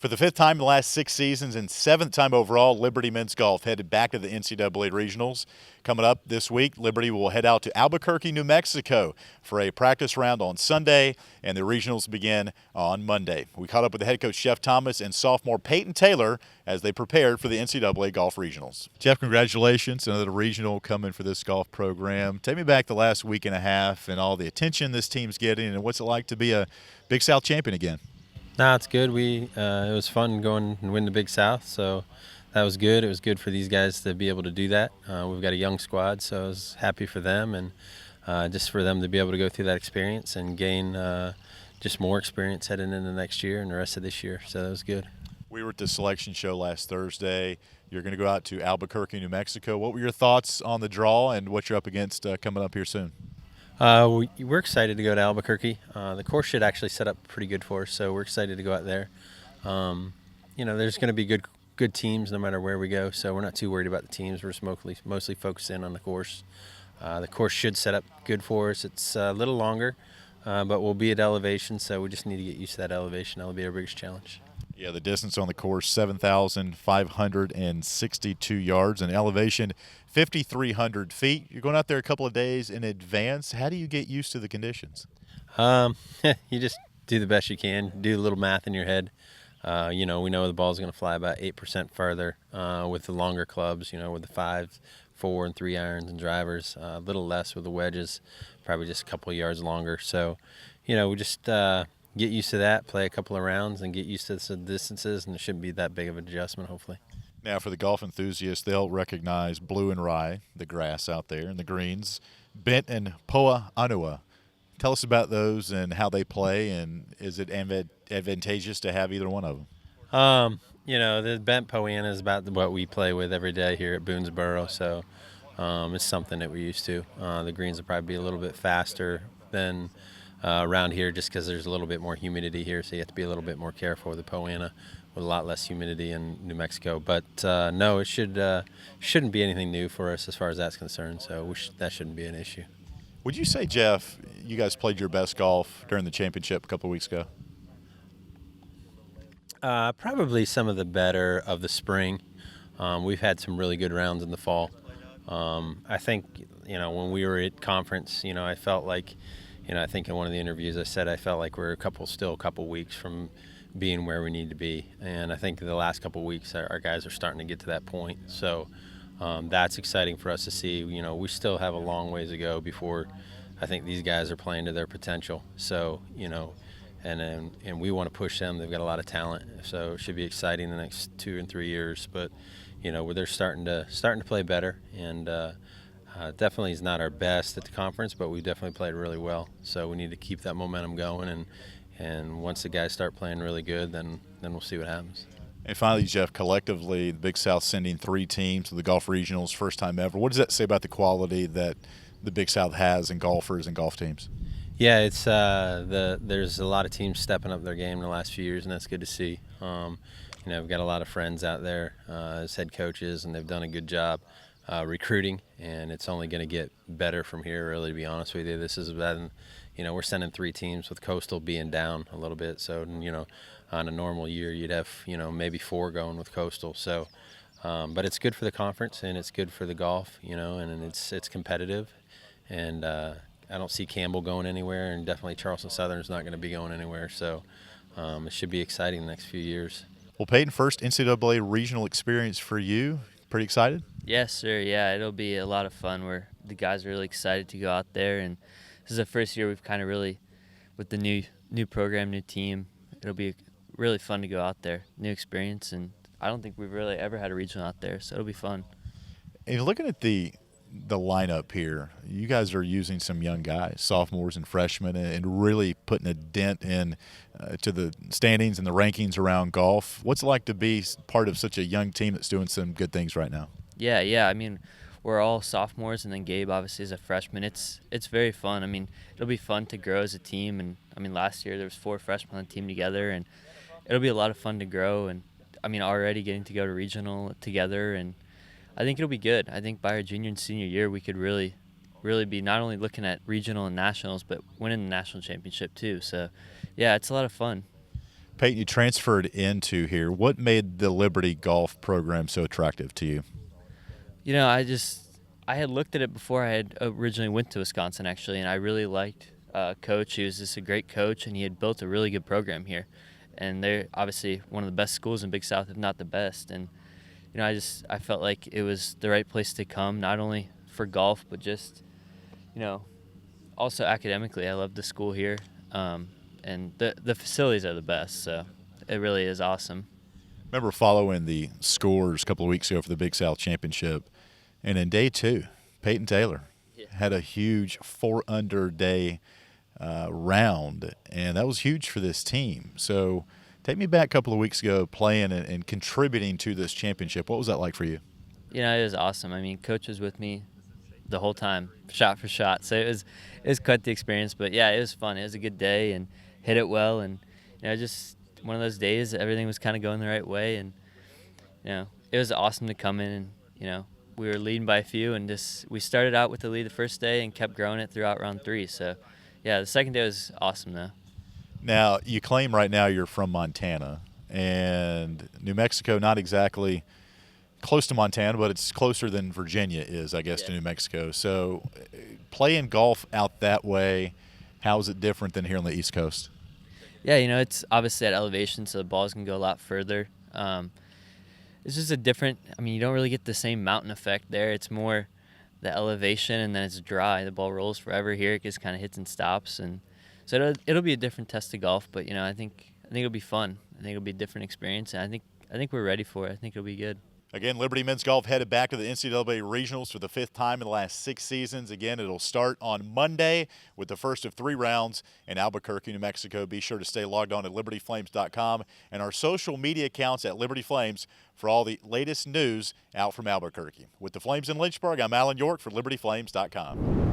For the fifth time in the last 6 seasons and seventh time overall, Liberty Men's Golf headed back to the NCAA Regionals. Coming up this week, Liberty will head out to Albuquerque, New Mexico for a practice round on Sunday, and the regionals begin on Monday. We caught up with the head coach, Jeff Thomas, and sophomore Payton Taylor as they prepared for the NCAA Golf Regionals. Jeff, congratulations. Another regional coming for this golf program. Take me back the last week and a half and all the attention this team's getting, and what's it like to be a Big South champion again? No, it's good. It was fun going and win the Big South, so that was good. It was good for these guys to be able to do that. We've got a young squad, so I was happy for them, and just for them to be able to go through that experience and gain just more experience heading into next year and the rest of this year. So that was good. We were at the selection show last Thursday. You're going to go out to Albuquerque, New Mexico. What were your thoughts on the draw and what you're up against coming up here soon? We're excited to go to Albuquerque. The course should actually set up pretty good for us, so we're excited to go out there. There's going to be good teams no matter where we go, so we're not too worried about the teams. We're just mostly focused in on the course. The course should set up good for us. It's a little longer, but we'll be at elevation, so we just need to get used to that elevation. That'll be our biggest challenge. Yeah, the distance on the course, 7,562 yards, and elevation, 5,300 feet. You're going out there a couple of days in advance. How do you get used to the conditions? You just do the best you can, do a little math in your head. We know the ball's going to fly about 8% farther with the longer clubs, with the 5, 4, and 3 irons and drivers, a little less with the wedges, probably just a couple of yards longer. So, we just get used to that, play a couple of rounds, and get used to the distances, and it shouldn't be that big of an adjustment, hopefully. Now, for the golf enthusiasts, they'll recognize blue and rye, the grass out there, and the greens, bent and poa anua. Tell us about those and how they play, and is it advantageous to have either one of them? The bent poana is about what we play with every day here at Boonesboro, so it's something that we're used to. The greens will probably be a little bit faster than around here just because there's a little bit more humidity here, so you have to be a little bit more careful with the poana with a lot less humidity in New Mexico. But no, it shouldn't be anything new for us as far as that's concerned, so that shouldn't be an issue. Would you say, Jeff, you guys played your best golf during the championship a couple of weeks ago? Probably some of the better of the spring. We've had some really good rounds in the fall. I think, when we were at conference, I felt like, I think in one of the interviews I said I felt like we're still a couple weeks from being where we need to be. And I think the last couple weeks our guys are starting to get to that point. So that's exciting for us to see. We still have a long ways to go before I think these guys are playing to their potential. So, and we want to push them. They've got a lot of talent, so it should be exciting the next 2 and 3 years. But where they're starting to play better, and definitely is not our best at the conference, but we definitely played really well. So we need to keep that momentum going, and once the guys start playing really good, then we'll see what happens. And finally, Jeff, collectively, the Big South sending 3 teams to the golf regionals, first time ever. What does that say about the quality that the Big South has in golfers and golf teams? Yeah, it's there's a lot of teams stepping up their game in the last few years, and that's good to see. We've got a lot of friends out there as head coaches, and they've done a good job recruiting, and it's only going to get better from here, really, to be honest with you. This is been, we're sending 3 teams with Coastal being down a little bit, so, on a normal year you'd have, maybe 4 going with Coastal. So, but it's good for the conference, and it's good for the golf, and it's competitive, and I don't see Campbell going anywhere, and definitely Charleston Southern's not going to be going anywhere. So it should be exciting the next few years. Well, Payton, first NCAA regional experience for you. Pretty excited? Yes, sir. Yeah, it'll be a lot of fun. The guys are really excited to go out there, and this is the first year we've kind of really, with the new program, new team, it'll be really fun to go out there, new experience, and I don't think we've really ever had a regional out there, so it'll be fun. And looking at the lineup here, you guys are using some young guys, sophomores and freshmen, and really putting a dent in to the standings and the rankings around golf. What's it like to be part of such a young team that's doing some good things right now? Yeah. I mean, we're all sophomores, and then Gabe obviously is a freshman. It's very fun. I mean, it'll be fun to grow as a team, and I mean, last year there was 4 freshmen on the team together, and it'll be a lot of fun to grow. And I mean, already getting to go to regional together, and I think it'll be good. I think by our junior and senior year, we could really be not only looking at regional and nationals, but winning the national championship too. So, yeah, it's a lot of fun. Peyton, you transferred into here. What made the Liberty golf program so attractive to you? You know, I had looked at it before I had originally went to Wisconsin, actually, and I really liked Coach. He was just a great coach, and he had built a really good program here. And they're obviously one of the best schools in Big South, if not the best. And, you know, I felt like it was the right place to come, not only for golf, but just, you know, also academically. I love the school here, and the facilities are the best, so it really is awesome. Remember following the scores a couple of weeks ago for the Big South Championship, and in day 2, Peyton Taylor had a huge 4-under day round, and that was huge for this team. So take me back a couple of weeks ago playing and contributing to this championship. What was that like for you? You know, it was awesome. I mean, Coach was with me the whole time, shot for shot. So it was quite the experience. But yeah, it was fun. It was a good day and hit it well. And you know, just one of those days, everything was kind of going the right way. And you know, it was awesome to come in and you know, we were leading by a few, and we started out with the lead the first day and kept growing it throughout round 3. So yeah, the second day was awesome though. Now, you claim right now you're from Montana, and New Mexico, not exactly close to Montana, but it's closer than Virginia is, I guess, to New Mexico. So playing golf out that way, how is it different than here on the East Coast? Yeah, you know, it's obviously at elevation, so the balls can go a lot further. It's just a different, I mean, you don't really get the same mountain effect there. It's more the elevation, and then it's dry. The ball rolls forever. Here it just kind of hits and stops, and so it'll be a different test of golf. But you know, I think it'll be fun. I think it'll be a different experience, and I think we're ready for it. I think it'll be good. Again, Liberty Men's Golf headed back to the NCAA Regionals for the 5th time in the last 6 seasons. Again, it'll start on Monday with the first of 3 rounds in Albuquerque, New Mexico. Be sure to stay logged on at libertyflames.com and our social media accounts at Liberty Flames for all the latest news out from Albuquerque. With the Flames in Lynchburg, I'm Alan York for libertyflames.com.